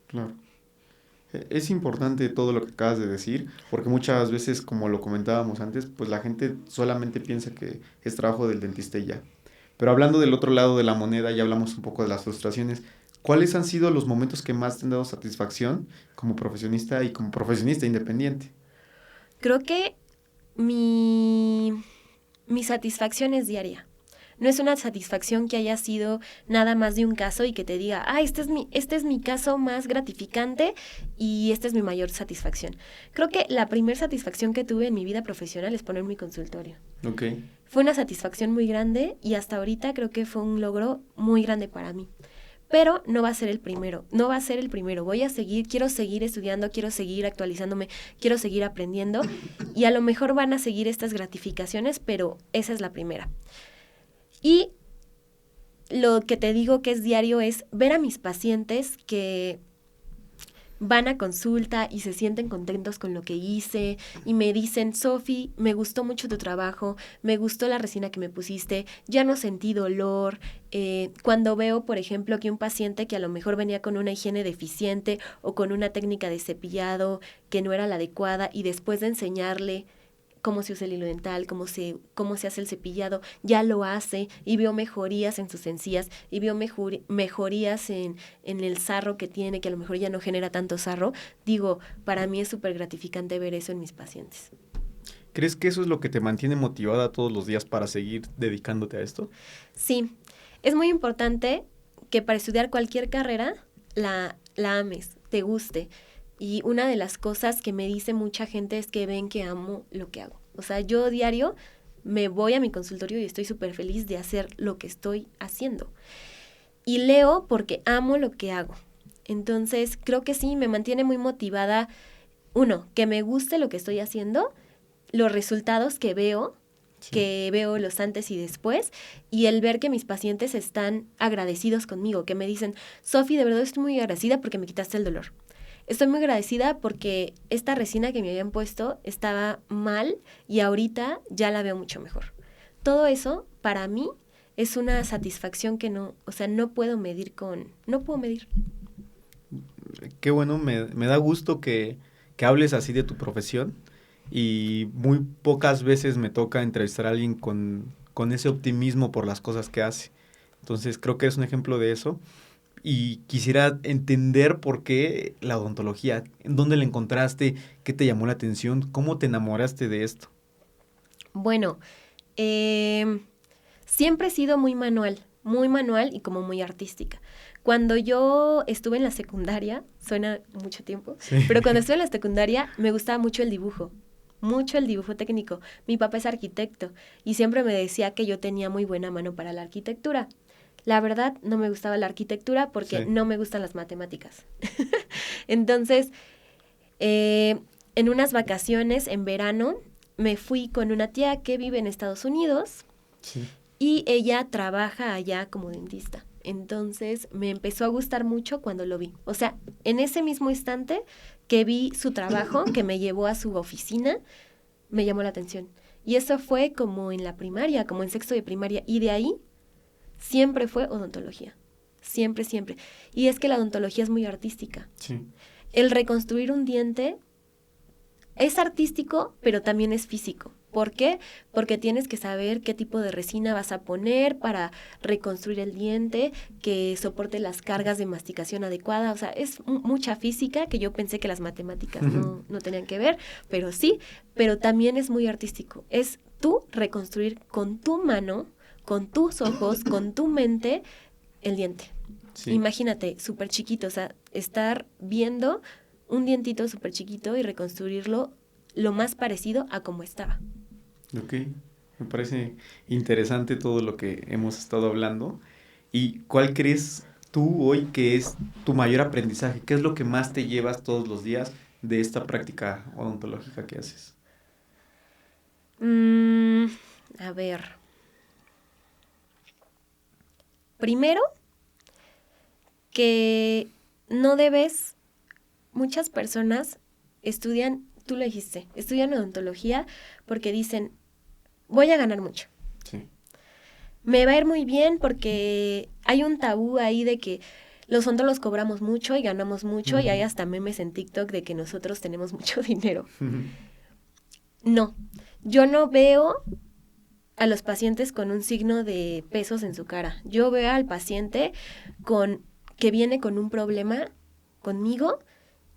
Claro. Es importante todo lo que acabas de decir, porque muchas veces, como lo comentábamos antes, pues la gente solamente piensa que es trabajo del dentista y ya. Pero hablando del otro lado de la moneda, ya hablamos un poco de las frustraciones. ¿Cuáles han sido los momentos que más te han dado satisfacción como profesionista y como profesionista independiente? Creo que mi satisfacción es diaria. No es una satisfacción que haya sido nada más de un caso y que te diga, este es mi caso más gratificante y esta es mi mayor satisfacción. Creo que la primera satisfacción que tuve en mi vida profesional es poner mi consultorio. Ok. Fue una satisfacción muy grande y hasta ahorita creo que fue un logro muy grande para mí. Pero no va a ser el primero, no va a ser el primero. Quiero seguir estudiando, quiero seguir actualizándome, quiero seguir aprendiendo y a lo mejor van a seguir estas gratificaciones, pero esa es la primera. Y lo que te digo que es diario es ver a mis pacientes que van a consulta y se sienten contentos con lo que hice y me dicen, Sofi, me gustó mucho tu trabajo, me gustó la resina que me pusiste, ya no sentí dolor. Cuando veo, por ejemplo, que un paciente que a lo mejor venía con una higiene deficiente o con una técnica de cepillado que no era la adecuada y después de enseñarle cómo se usa el hilo dental, cómo se hace el cepillado, ya lo hace y veo mejorías en sus encías y veo mejorías en el sarro que tiene, que a lo mejor ya no genera tanto sarro. Digo, para mí es súper gratificante ver eso en mis pacientes. ¿Crees que eso es lo que te mantiene motivada todos los días para seguir dedicándote a esto? Sí, es muy importante que para estudiar cualquier carrera la ames, te guste. Y una de las cosas que me dice mucha gente es que ven que amo lo que hago. O sea, yo diario me voy a mi consultorio y estoy súper feliz de hacer lo que estoy haciendo. Y leo porque amo lo que hago. Entonces, creo que sí, me mantiene muy motivada. Uno, que me guste lo que estoy haciendo, los resultados que veo, sí, que veo los antes y después, y el ver que mis pacientes están agradecidos conmigo, que me dicen, Sofi, de verdad estoy muy agradecida porque me quitaste el dolor. Estoy muy agradecida porque esta resina que me habían puesto estaba mal y ahorita ya la veo mucho mejor. Todo eso, para mí, es una satisfacción que no puedo medir. Qué bueno, me da gusto que hables así de tu profesión y muy pocas veces me toca entrevistar a alguien con ese optimismo por las cosas que hace. Entonces creo que es un ejemplo de eso. Y quisiera entender por qué la odontología, ¿dónde la encontraste? ¿Qué te llamó la atención? ¿Cómo te enamoraste de esto? Bueno, siempre he sido muy manual y como muy artística. Cuando yo estuve en la secundaria, suena mucho tiempo, sí, pero cuando estuve en la secundaria me gustaba mucho el dibujo técnico. Mi papá es arquitecto y siempre me decía que yo tenía muy buena mano para la arquitectura. La verdad, no me gustaba la arquitectura porque sí, no me gustan las matemáticas. Entonces, en unas vacaciones, en verano, me fui con una tía que vive en Estados Unidos, sí, y ella trabaja allá como dentista. Entonces, me empezó a gustar mucho cuando lo vi. O sea, en ese mismo instante que vi su trabajo, que me llevó a su oficina, me llamó la atención. Y eso fue como en la primaria, como en sexto de primaria. Y de ahí siempre fue odontología, siempre, siempre. Y es que la odontología es muy artística. Sí. El reconstruir un diente es artístico, pero también es físico. ¿Por qué? Porque tienes que saber qué tipo de resina vas a poner para reconstruir el diente, que soporte las cargas de masticación adecuada. O sea, es mucha física que yo pensé que las matemáticas no tenían que ver, pero sí, pero también es muy artístico. Es tú reconstruir con tu mano, con tus ojos, con tu mente, el diente. Sí. Imagínate, súper chiquito, o sea, estar viendo un dientito súper chiquito y reconstruirlo lo más parecido a como estaba. Ok, me parece interesante todo lo que hemos estado hablando. ¿Y cuál crees tú hoy que es tu mayor aprendizaje? ¿Qué es lo que más te llevas todos los días de esta práctica odontológica que haces? A ver, Primero, que no debes, muchas personas estudian, tú lo dijiste, estudian odontología porque dicen, voy a ganar mucho. Sí. Me va a ir muy bien porque hay un tabú ahí de que los odontólogos cobramos mucho y ganamos mucho, y hay hasta memes en TikTok de que nosotros tenemos mucho dinero. No, yo no veo a los pacientes con un signo de pesos en su cara. Yo veo al paciente que viene con un problema conmigo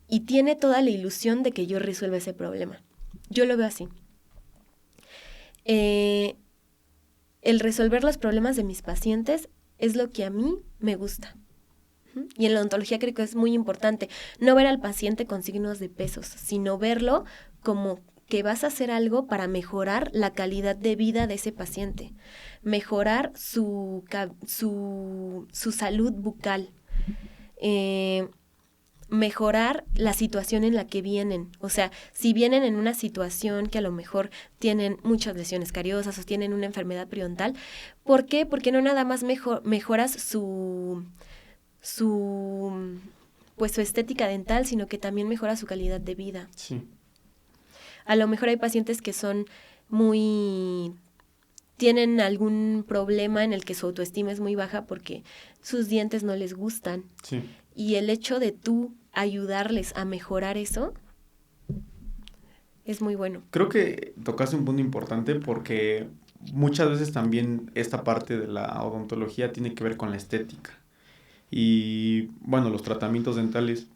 y tiene toda la ilusión de que yo resuelva ese problema. Yo lo veo así. El resolver los problemas de mis pacientes es lo que a mí me gusta. Y en la odontología creo que es muy importante no ver al paciente con signos de pesos, sino verlo como que vas a hacer algo para mejorar la calidad de vida de ese paciente, mejorar su salud bucal, mejorar la situación en la que vienen. O sea, si vienen en una situación que a lo mejor tienen muchas lesiones cariosas o tienen una enfermedad periodontal, ¿por qué? Porque no nada más mejoras su estética dental, sino que también mejora su calidad de vida. Sí. A lo mejor hay pacientes que son tienen algún problema en el que su autoestima es muy baja porque sus dientes no les gustan. Sí. Y el hecho de tú ayudarles a mejorar eso es muy bueno. Creo que tocaste un punto importante porque muchas veces también esta parte de la odontología tiene que ver con la estética. Y bueno, los tratamientos dentales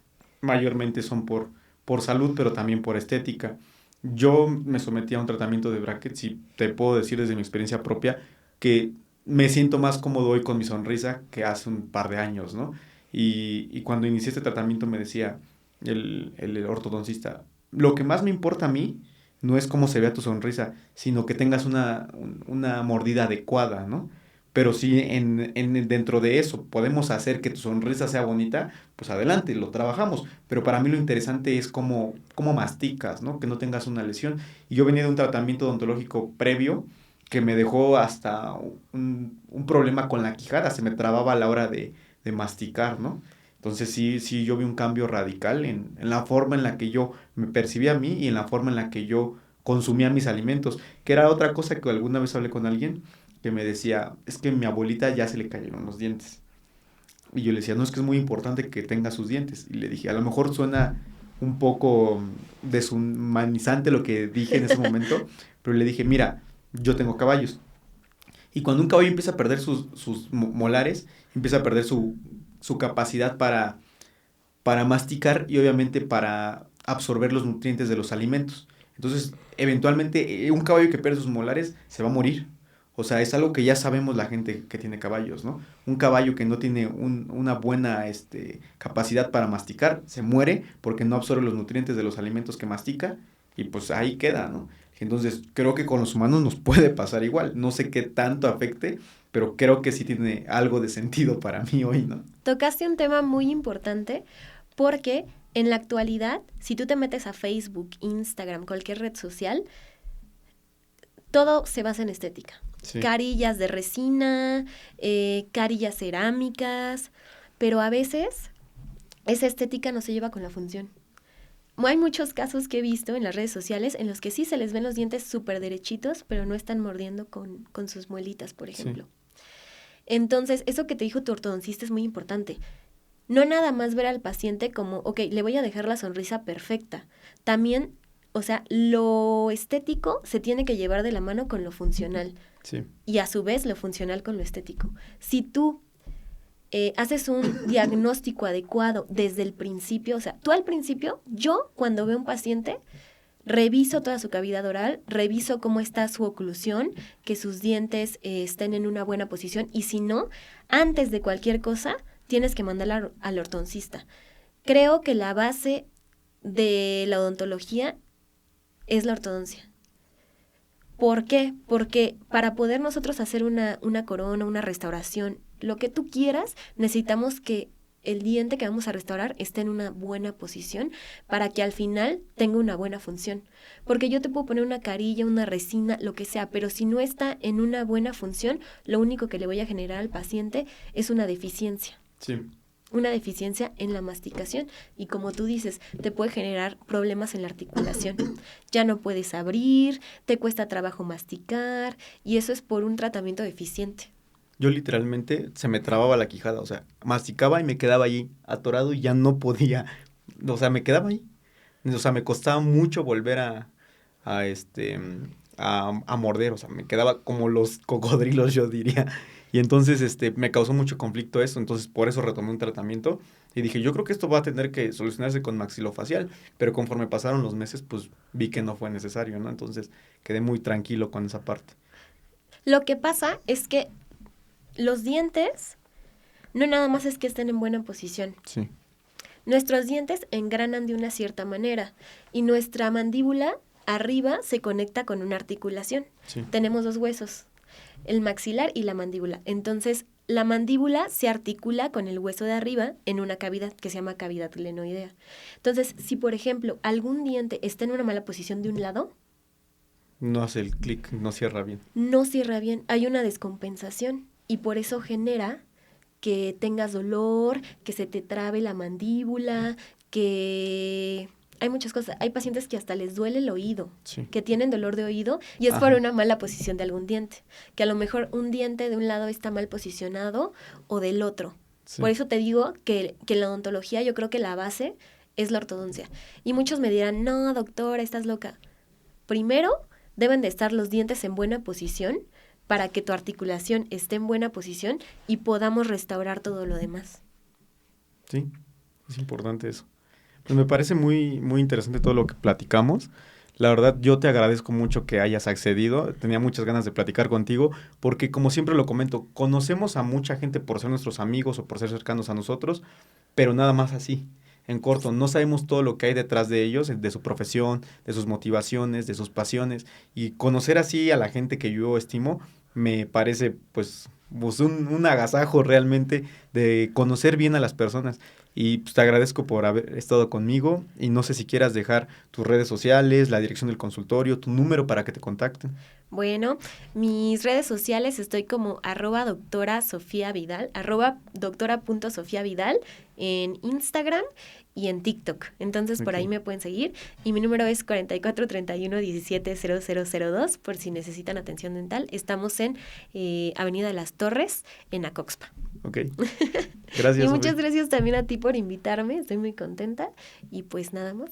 mayormente son por salud, pero también por estética. Yo me sometí a un tratamiento de brackets y te puedo decir desde mi experiencia propia que me siento más cómodo hoy con mi sonrisa que hace un par de años, ¿no? Y cuando inicié este tratamiento me decía el ortodoncista, lo que más me importa a mí no es cómo se vea tu sonrisa, sino que tengas una mordida adecuada, ¿no? Pero si dentro de eso podemos hacer que tu sonrisa sea bonita, pues adelante, lo trabajamos. Pero para mí lo interesante es cómo masticas, ¿no? Que no tengas una lesión. Y yo venía de un tratamiento odontológico previo que me dejó hasta un problema con la quijada, se me trababa a la hora de masticar, ¿no? Entonces sí, yo vi un cambio radical en la forma en la que yo me percibía a mí y en la forma en la que yo consumía mis alimentos, que era otra cosa que alguna vez hablé con alguien que me decía, es que a mi abuelita ya se le cayeron los dientes. Y yo le decía, no, es que es muy importante que tenga sus dientes. Y le dije, a lo mejor suena un poco deshumanizante lo que dije en ese momento, pero le dije, mira, yo tengo caballos. Y cuando un caballo empieza a perder sus molares, empieza a perder su capacidad para masticar y obviamente para absorber los nutrientes de los alimentos. Entonces, eventualmente, un caballo que pierde sus molares se va a morir. O sea, es algo que ya sabemos la gente que tiene caballos, ¿no? Un caballo que no tiene una buena capacidad para masticar, se muere porque no absorbe los nutrientes de los alimentos que mastica y pues ahí queda, ¿no? Entonces, creo que con los humanos nos puede pasar igual. No sé qué tanto afecte, pero creo que sí tiene algo de sentido para mí hoy, ¿no? Tocaste un tema muy importante porque en la actualidad, si tú te metes a Facebook, Instagram, cualquier red social, todo se basa en estética. Sí. Carillas de resina, carillas cerámicas, pero a veces esa estética no se lleva con la función. Hay muchos casos que he visto en las redes sociales en los que sí se les ven los dientes súper derechitos, pero no están mordiendo con sus muelitas, por ejemplo. Sí. Entonces, eso que te dijo tu ortodoncista es muy importante. No nada más ver al paciente como, ok, le voy a dejar la sonrisa perfecta. También, o sea, lo estético se tiene que llevar de la mano con lo funcional. Sí. Y a su vez lo funcional con lo estético. Si tú haces un diagnóstico adecuado desde el principio, o sea, tú al principio, yo cuando veo un paciente, reviso toda su cavidad oral, reviso cómo está su oclusión, que sus dientes estén en una buena posición, y si no, antes de cualquier cosa, tienes que mandarla al ortodoncista. Creo que la base de la odontología es la ortodoncia. ¿Por qué? Porque para poder nosotros hacer una corona, una restauración, lo que tú quieras, necesitamos que el diente que vamos a restaurar esté en una buena posición para que al final tenga una buena función. Porque yo te puedo poner una carilla, una resina, lo que sea, pero si no está en una buena función, lo único que le voy a generar al paciente es una deficiencia. Sí. Una deficiencia en la masticación y como tú dices, te puede generar problemas en la articulación. Ya no puedes abrir, te cuesta trabajo masticar y eso es por un tratamiento deficiente. Yo literalmente se me trababa la quijada, o sea, masticaba y me quedaba ahí atorado y ya no podía, o sea, me quedaba ahí. O sea, me costaba mucho volver a a morder, o sea, me quedaba como los cocodrilos, yo diría. Y entonces, me causó mucho conflicto eso, entonces por eso retomé un tratamiento y dije, yo creo que esto va a tener que solucionarse con maxilofacial, pero conforme pasaron los meses, pues vi que no fue necesario, ¿no? Entonces quedé muy tranquilo con esa parte. Lo que pasa es que los dientes no nada más es que estén en buena posición. Sí. Nuestros dientes engranan de una cierta manera y nuestra mandíbula arriba se conecta con una articulación. Sí. Tenemos 2 huesos, el maxilar y la mandíbula. Entonces, la mandíbula se articula con el hueso de arriba en una cavidad que se llama cavidad glenoidea. Entonces, si por ejemplo algún diente está en una mala posición de un lado, No hace el clic, no cierra bien. no cierra bien, hay una descompensación y por eso genera que tengas dolor, que se te trabe la mandíbula, que hay muchas cosas. Hay pacientes que hasta les duele el oído, Sí. que tienen dolor de oído y es Ajá. por una mala posición de algún diente, que a lo mejor un diente de un lado está mal posicionado o del otro. Sí. Por eso te digo que en la odontología yo creo que la base es la ortodoncia. Y muchos me dirán, no, doctora, estás loca. Primero, deben de estar los dientes en buena posición para que tu articulación esté en buena posición y podamos restaurar todo lo demás. Sí, es importante eso. Pues me parece muy, muy interesante todo lo que platicamos. La verdad, yo te agradezco mucho que hayas accedido. Tenía muchas ganas de platicar contigo porque, como siempre lo comento, conocemos a mucha gente por ser nuestros amigos o por ser cercanos a nosotros, pero nada más así, en corto. No sabemos todo lo que hay detrás de ellos, de su profesión, de sus motivaciones, de sus pasiones. Y conocer así a la gente que yo estimo me parece, pues un agasajo realmente de conocer bien a las personas. Y pues, te agradezco por haber estado conmigo y no sé si quieras dejar tus redes sociales, la dirección del consultorio, tu número para que te contacten. Bueno, mis redes sociales estoy como @doctora_Sofía_Vidal, @doctora.sofiavidal en Instagram y en TikTok. Entonces por ahí me pueden seguir. Y mi número es 4431170002 por si necesitan atención dental. Estamos en Avenida de las Torres, en Acoxpa. Ok. Gracias. Y muchas gracias también a ti por invitarme. Estoy muy contenta. Y pues nada más.